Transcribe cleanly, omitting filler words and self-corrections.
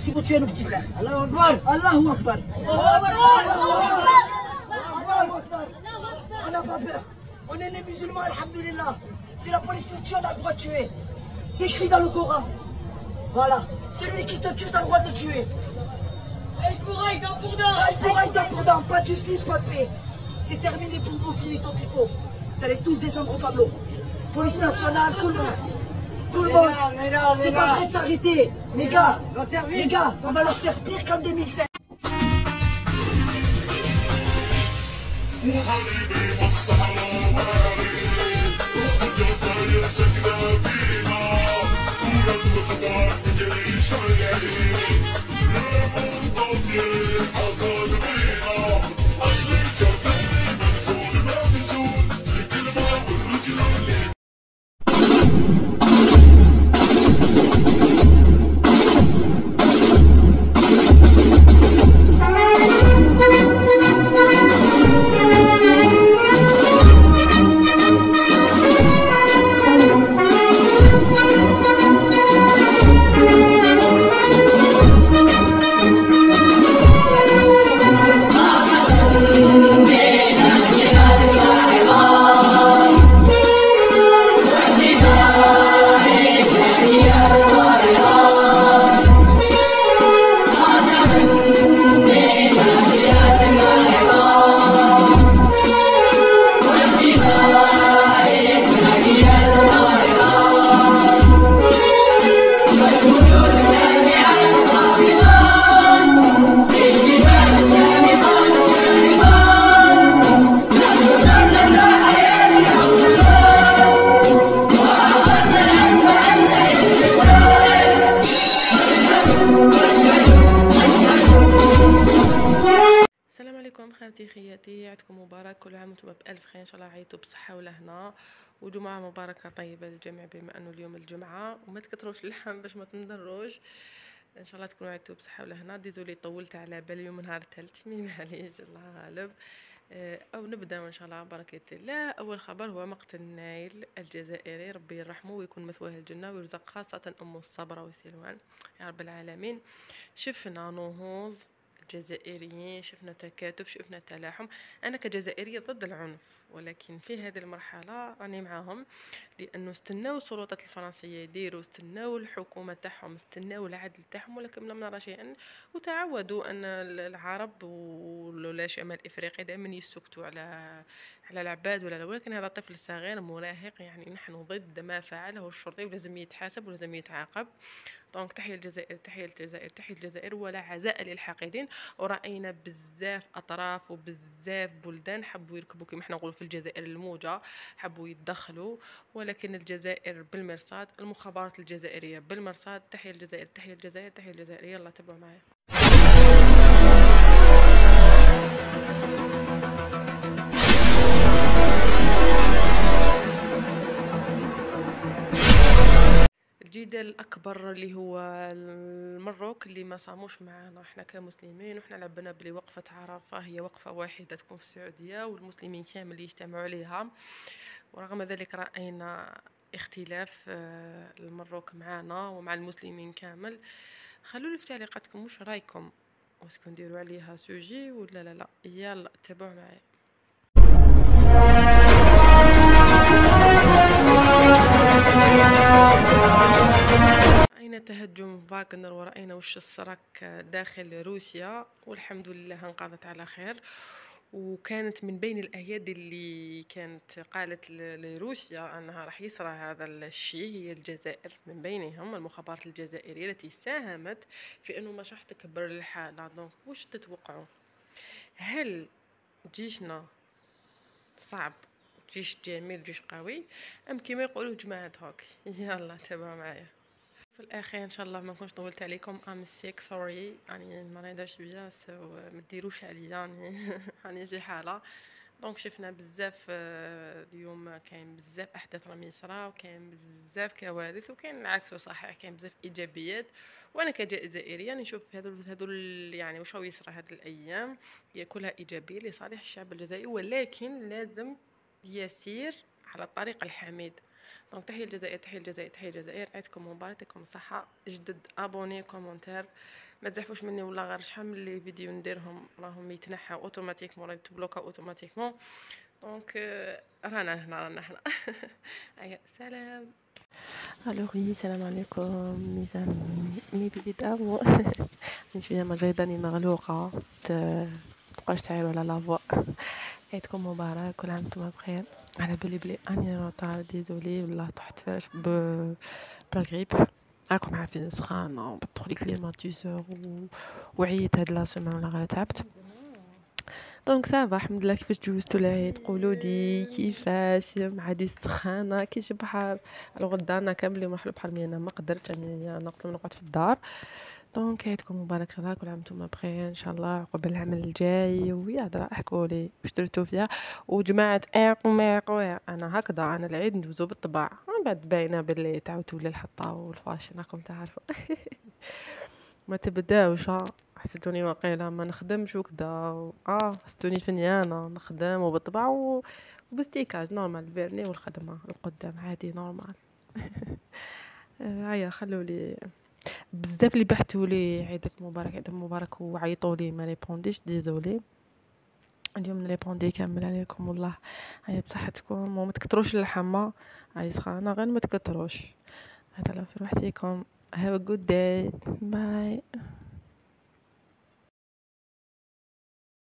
qui vont tuer nos petits frères. Allahu Akbar. Allahu Akbar. On n'a pas peur. On est les musulmans, alhamdoulilah. Si la police nous tue, on a le droit de tuer. C'est écrit dans le Coran. Voilà. Celui qui te tue, t'as le droit de le tuer. Pas de justice, pas de paix. C'est terminé pour vous, finito pipo. Vous allez tous descendre au tableau. Police nationale, tout le monde. Tout le monde. C'est pas prêt de s'arrêter. Les gars, on va leur faire pire qu'en 2007. خياتي، عيدكم مبارك، كل عام وانتم بألف خير، ان شاء الله عيدوا بصحة ولهنا وجمعة مباركة طيبة للجميع بما انه اليوم الجمعة، وما تكتروش اللحم باش ما تنضروش، ان شاء الله تكونوا عيدتوا بصحة ولهنا. ديزولي طولت على بالي اليوم نهار الثالث، معليش الله غالب. او نبدا ان شاء الله بركة الله. اول خبر هو مقتل نايل الجزائري، ربي يرحمه ويكون مثواه الجنة ويرزق خاصة امه الصبرة وسلوان يا رب العالمين. شفنا نهوض الجزائريين، شفنا تكاتف، شفنا تلاحم. انا كجزائريه ضد العنف، ولكن في هذه المرحله راني معاهم، لانه استناو السلطات الفرنسيه يديروا، استناو الحكومه تاعهم، استناو العدل تاعهم، ولكن لم نرى شيئا. وتعودوا ان العرب ولا شمال افريقيا دائما يسكتوا على العباد ولكن هذا طفل صغير مراهق، يعني نحن ضد ما فعله الشرطي ولازم يتحاسب ولازم يتعاقب. دونك تحية الجزائر، تحية الجزائر، تحية الجزائر، ولا عزاء للحاقدين. ورأينا بزاف أطراف وبزاف بلدان حبوا يركبوا كما احنا نقولوا في الجزائر الموجة، حبوا يتدخلوا، ولكن الجزائر بالمرصاد، المخابرات الجزائرية بالمرصاد. تحية الجزائر، تحية الجزائر، تحية الجزائر. يلا تبعوا معايا. الجدال الأكبر اللي هو المروك اللي ما صاموش معنا احنا كمسلمين، وحنا لعبنا بلي وقفة عرفة هي وقفة واحدة تكون في السعودية والمسلمين كامل يجتمعوا عليها، ورغم ذلك رأينا اختلاف المروك معنا ومع المسلمين كامل. خلولي في تعليقاتكم واش رايكم، واسكو نديروا عليها سوجي ولا لا. يلا تابعوا معايا. رأينا تهجم فاغنر، ورأينا وش السرك داخل روسيا، والحمد لله انقضت على خير. وكانت من بين الأيادي اللي كانت قالت لروسيا أنها راح يصرى هذا الشيء هي الجزائر، من بينهم المخابرات الجزائرية التي ساهمت في أنه مش راح تكبر الحالة. دونك وش تتوقعوا؟ هل جيشنا صعب، جيش جميل، جيش قوي، أم كما يقولوا جماعة هوك؟ يلا تابعوا معايا. في الاخير ان شاء الله ما نكونش طولت عليكم، ام سيك سوري، يعني مريضه شويه، ما ديروش عليا، يعني راني في حاله. دونك شفنا بزاف اليوم، كاين بزاف احداث راهم يصراو، وكاين بزاف كوارث، وكاين العكس صحيح، كاين بزاف ايجابيات. وانا كجزائريه نشوف هذول يعني واش هو يصرى هذه الايام هي كلها ايجابيه لصالح الشعب الجزائري، ولكن لازم يسير على الطريق الحميد. دونك تحيه الجزائر، تحيه الجزائر، تحيه الجزائر. عيدكم مبارك، يعطيكم الصحه. جدد ابوني كومونتير، ما تزحفوش مني ولا غير شحال من لي فيديو نديرهم راهم يتنحاو اوتوماتيكمون، راهم يتبلوكاو اوتوماتيكمون. دونك رانا هنا ايا سلام. الوغ وي السلام عليكم مي بيدامو. شويه مريضه راني مغلوقه، متبقاوش تعايروا على لافوا. عيدكم مبارك، كل عام وانتم بخير. على بالي بلي اني روطار، ديزولي والله طحت فرش بلا غريب. راكم عارفين سخانه بطخ لي كليماتيزور وعييت هاد لا سيمين ولا غير تعبت. دونك سافا الحمد لله. كيفاش جوزتوا العيد؟ قولوا لي كيفاش مع دي السخانه كيش بحال. الوغ دارنا كاملين مرحله بحال مي انا ما قدرتش اني نقعد في الدار. دونك عيدكم مبارك ان شاء الله، كل عام وانتم بخير ان شاء الله. عقب العام الجاي ويا هضره احكوا لي واش درتوا فيها. وجماعه انا هكذا، انا العيد ندوزو بالطبع، من بعد باينه باللي تعاود تولي الحطه والفاشن راكم تعرفوا. ما تبداوش حسيتوني واقيلا ما نخدمش وكذا حسيتوني فنيانه نخدم وبالطبع وبستيكاج نورمال، فيرني والخدمه القدام عادي نورمال. هيا خلوا لي بزاف اللي بحثوا لي عيدك مبارك عيدك مبارك وعيطوا لي ما ريبونديش، ديزولي. اليوم نريبوندي كامل عليكم والله. هيا بصحتكم وما تكتروش اللحمه، هاي سخانه غير ما تكتروش. هذا في روحتكم. have a good day. bye.